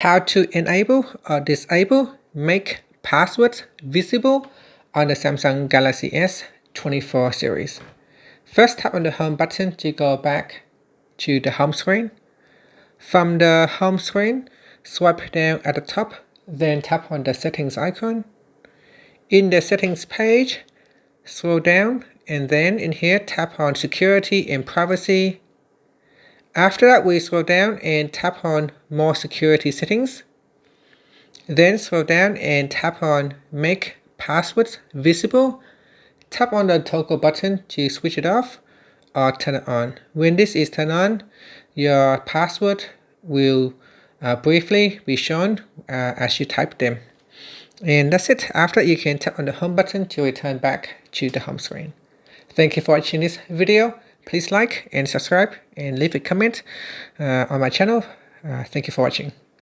How to enable or disable make passwords visible on the Samsung Galaxy S24 series. First, tap on the home button to go back to the home screen. From the home screen, swipe down at the top, then tap on the settings icon. In the settings page, scroll down, and then in here tap on security and privacy. After that, we scroll down and tap on more security settings. Then scroll down and tap on make passwords visible. Tap on the toggle button to switch it off or turn it on. When this is turned on, your password will briefly be shown as you type them. And that's it. After, you can tap on the home button to return back to the home screen. Thank you for watching this video. Please like and subscribe and leave a comment on my channel. Thank you for watching.